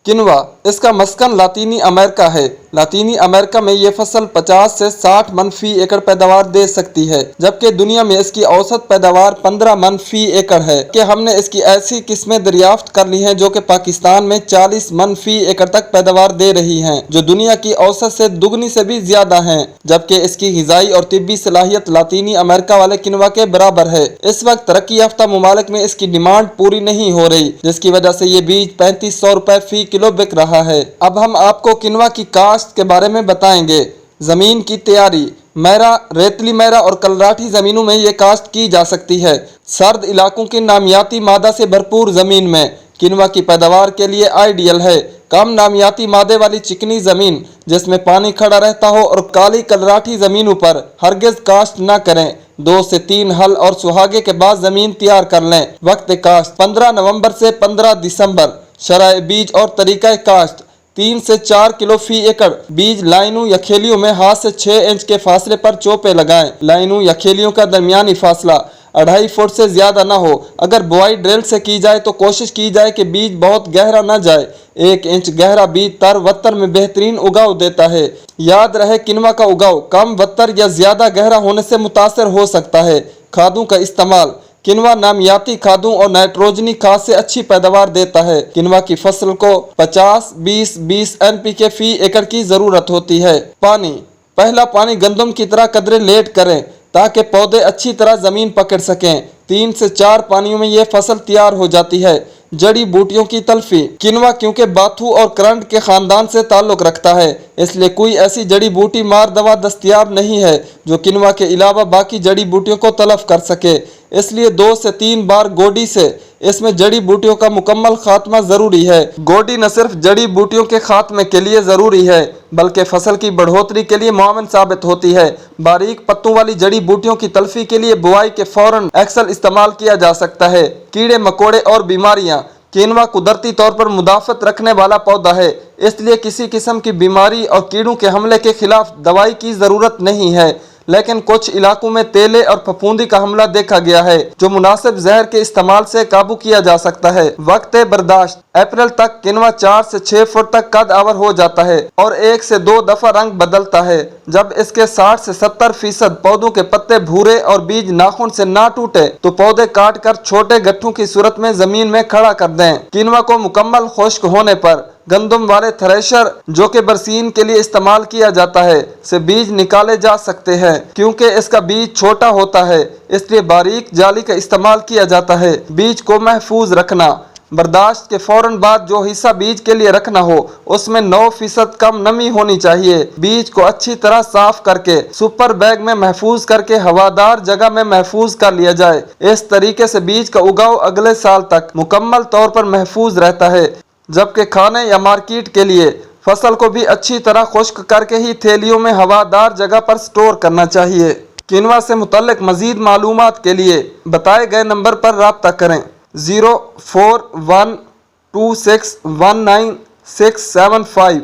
किनवा इसका मस्कन लातीनी अमेरिका है। लातीनी अमेरिका में ये फसल 50 से 60 मन फी एकड़ पैदावार दे सकती है, जबकि दुनिया में इसकी औसत पैदावार 15 मन फी एकड़ है। कि हमने इसकी ऐसी किस्में दरियाफ्त कर ली हैं जो कि पाकिस्तान में 40 मन फी एकड़ तक पैदावार दे रही हैं, जो दुनिया की औसत से दुगनी से भी ज्यादा हैं, जबकि इसकी ग़िज़ाई और तिब्बी सलाहियत लातीनी अमेरिका वाले किनवा के बराबर है। इस वक्त तरक्की याफ्ता मुमालिक में इसकी डिमांड पूरी नहीं हो रही, जिसकी वजह से ये बीज 3500 रुपए फी किलो बिक रहा है। अब हम आपको किनवा की काश्त के बारे में बताएंगे। जमीन की तैयारी। मैरा, रेतली मैरा और कलराठी जमीनों में ये काश्त की जा सकती है। सर्द इलाकों की नामियाती मादा से भरपूर जमीन में किनवा की पैदावार के लिए आइडियल है। कम नामियाती मादे वाली चिकनी जमीन जिसमें पानी खड़ा रहता हो और काली कलराठी जमीनों पर हरगिज काश्त न करें। 2 से 3 हल और सुहागे के बाद जमीन तैयार कर लें। वक्त काश्त 15 नवंबर से 15 दिसंबर। शरह बीज और तरीका काश्त 3 से 4 किलो फी एकड़। बीज लाइनों या खेलियों में हाथ से 6 इंच के फासले पर चोपे लगाएं। लाइनों या खेलियों का दरमियानी फासला 2.5 फुट से ज्यादा न हो। अगर बुआई ड्रिल से की जाए तो कोशिश की जाए कि बीज बहुत गहरा न जाए। 1 इंच गहरा बीज तर वत्तर में बेहतरीन उगाव देता है। याद रहे, किनवा का उगाव कम वत्तर या ज्यादा गहरा होने से मुतासर हो सकता है। खादों का इस्तेमाल। किनवा नामियाती खादों और नाइट्रोजनी खाद से अच्छी पैदावार देता है। किनवा की फसल को 50-20-20 NPK फी एकड़ की जरूरत होती है। पानी। पहला पानी गंदम की तरह कदरे लेट करें ताकि पौधे अच्छी तरह जमीन पकड़ सकें। 3 से 4 पानियों में ये फसल तैयार हो जाती है। जड़ी बूटियों की तलफी। किनवा क्योंकि बाथू और करंट के खानदान से ताल्लुक रखता है, इसलिए कोई ऐसी जड़ी बूटी मार दवा दस्तयाब नहीं है जो किनवा के अलावा बाकी जड़ी बूटियों को तलफ कर सके। इसलिए 2 से 3 बार गोडी से इसमें जड़ी बूटियों का मुकम्मल खात्मा जरूरी है। गोडी न सिर्फ जड़ी बूटियों के खात्मे के लिए जरूरी है बल्कि फसल की बढ़ोतरी के लिए मुआविन साबित होती है। बारीक पत्तों वाली जड़ी बूटियों की तलफी के लिए बुआई के फौरन एक्सल इस्तेमाल किया जा सकता है। कीड़े मकोड़े और बीमारियां। किनवा कुदरती तौर पर मुदाफत रखने वाला पौधा है, इसलिए किसी किस्म की बीमारी और कीड़ों के हमले के खिलाफ दवाई की जरूरत नहीं है। लेकिन कुछ इलाकों में तेले और फफूंदी का हमला देखा गया है, जो मुनासिब जहर के इस्तेमाल से काबू किया जा सकता है। वक्त बर्दाश्त। अप्रैल तक किनवा 4 से 6 फुट तक कद आवर हो जाता है और 1 से 2 दफा रंग बदलता है। जब इसके 60 से 70% पौधों के पत्ते भूरे और बीज नाखून से ना टूटे तो पौधे काट कर छोटे गट्ठों की सूरत में जमीन में खड़ा कर दें। किनवा को मुकम्मल खुश्क होने पर गंदम वाले थ्रेशर, जो कि बरसीन के लिए इस्तेमाल किया जाता है, से बीज निकाले जा सकते हैं। क्योंकि इसका बीज छोटा होता है, इसलिए बारीक जाली का इस्तेमाल किया जाता है। बीज को महफूज रखना। बर्दाश्त के फौरन बाद जो हिस्सा बीज के लिए रखना हो उसमें 9% कम नमी होनी चाहिए। बीज को अच्छी तरह साफ करके सुपर बैग में महफूज करके हवादार जगह में महफूज कर लिया जाए। इस तरीके से बीज का उगाव अगले साल तक मुकम्मल तौर पर महफूज रहता है। जबकि खाने या मार्केट के लिए फसल को भी अच्छी तरह खुश्क करके ही थैलियों में हवादार जगह पर स्टोर करना चाहिए। किनवा से मुतल्लिक मजीद मालूमात के लिए बताए गए नंबर पर राब्ता करें। 04126196675।